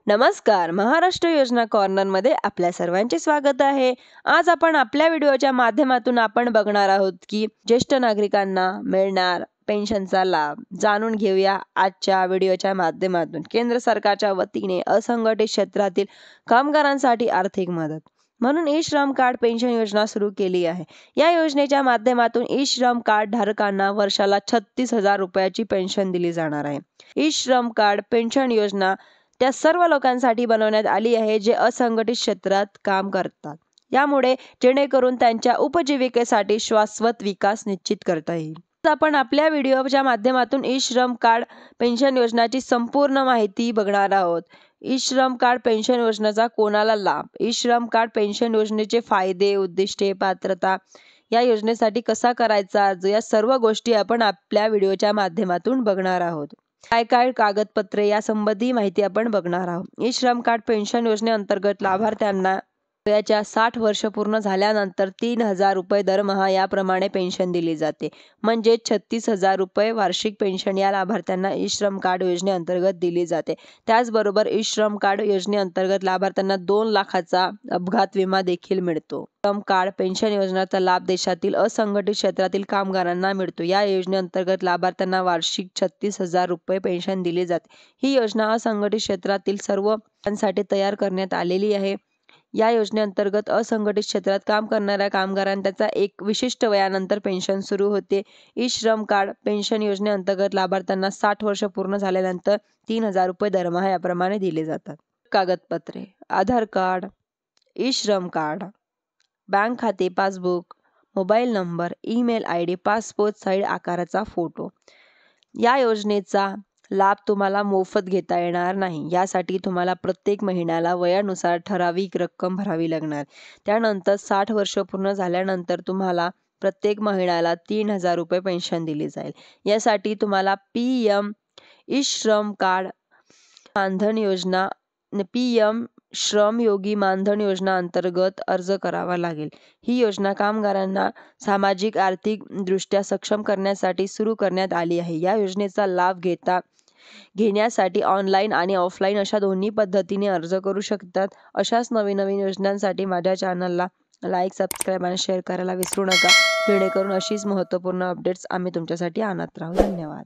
नमस्कार, महाराष्ट्र योजना कॉर्नरमध्ये आपल्या सर्वांचे स्वागत आहे। आज आपण आपल्या व्हिडिओच्या माध्यमातून आपण बघणार आहोत की ज्येष्ठ नागरिकांना मिळणार पेन्शनचा लाभ जाणून घेऊया आजच्या व्हिडिओच्या माध्यमातून। केंद्र सरकारच्या वतीने असंघटित क्षेत्रातील कामगारांसाठी आर्थिक मदत म्हणून ई श्रम कार्ड पेन्शन योजना सुरू केली आहे। या योजनेच्या माध्यमातून ई श्रम कार्ड धारकांना वर्षाला 36,000 रुपयाची पेन्शन दिली जाणार आहे। ई श्रम कार्ड पेन्शन योजना त्या सर्व लोकांसाठी बनवण्यात आली आहे जे असंघटित क्षेत्रात काम करतात। यामुळे जेणेकरून त्यांच्या उपजीविकेसाठी शाश्वत विकास निश्चित करता येईल। आपण आपल्या व्हिडिओच्या माध्यमातून ई श्रम कार्ड पेन्शन योजनेची संपूर्ण माहिती बघणार आहोत। ई श्रम कार्ड पेन्शन योजनेचा कोणाला लाभ, ई श्रम कार्ड पेन्शन योजनेचे फायदे, उद्दिष्टे, पात्रता, या योजनेसाठी कसा करायचा अर्ज, या सर्व गोष्टी आपण आपल्या व्हिडिओच्या माध्यमातून बघणार आहोत। काय कागदपत्रे यासंबंधी माहिती आपण बघणार आहोत। ई श्रम कार्ड पेन्शन योजनेअंतर्गत लाभार्थ्यांना वयाच्या 60 वर्ष पूर्ण झाल्यानंतर 3,000 रुपये दरमहा याप्रमाणे पेन्शन दिली जाते। म्हणजे 36,000 रुपये वार्षिक पेन्शन या लाभार्थ्यांना ई श्रम कार्ड योजनेअंतर्गत दिली जाते। त्याचबरोबर ई श्रम कार्ड योजनेअंतर्गत लाभार्थ्यांना 2 लाखाचा अपघात विमा देखील मिळतो। श्रम कार्ड पेन्शन योजनेचा लाभ देशातील असंघटित क्षेत्रातील कामगारांना मिळतो। या योजनेअंतर्गत लाभार्थ्यांना वार्षिक 36,000 रुपये पेन्शन दिली जाते। ही योजना असंघटित क्षेत्रातील सर्व लोकांसाठी तयार करण्यात आलेली आहे। या योजनेअंतर्गत असंघटित क्षेत्रात काम करणाऱ्या कामगारांना त्याचा एक विशिष्ट वयानंतर पेन्शन सुरू होते। ई श्रम कार्ड पेन्शन योजनेअंतर्गत लाभार्थ्यांना 60 वर्ष पूर्ण झाल्यानंतर 3,000 रुपये दरमहा याप्रमाणे दिले जातात। कागदपत्रे: आधार कार्ड, ई श्रम कार्ड, बँक खाते passbook, mobile number, email ID, passport size आकाराचा फोटो। या योजनेचा लाभ तुम्हाला मोफत घेता येणार नाही। यासाठी तुम्हाला प्रत्येक महिन्याला वयानुसार ठराविक रक्कम भरावी लागणार। त्यानंतर 60 वर्ष पूर्ण झाल्यानंतर तुम्हाला प्रत्येक महिन्याला 3,000 रुपये पेन्शन दिली जाईल। यासाठी तुम्हाला PM ई श्रम कार्ड मानधन योजना PM श्रमयोगी मानधन योजना अंतर्गत अर्ज करावा लागेल। ही योजना कामगारांना सामाजिक आर्थिक दृष्ट्या सक्षम करण्यासाठी सुरू करण्यात आली आहे। या योजनेचा लाभ घेण्यासाठी ऑनलाईन आणि ऑफलाईन अशा दोन्ही पद्धतीने अर्ज करू शकतात। अशाच नवीन योजनांसाठी माझ्या चॅनलला लाईक, सबस्क्राईब आणि शेअर करायला विसरू नका, जेणेकरून अशीच महत्त्वपूर्ण अपडेट्स आम्ही तुमच्यासाठी आणत राहू। धन्यवाद।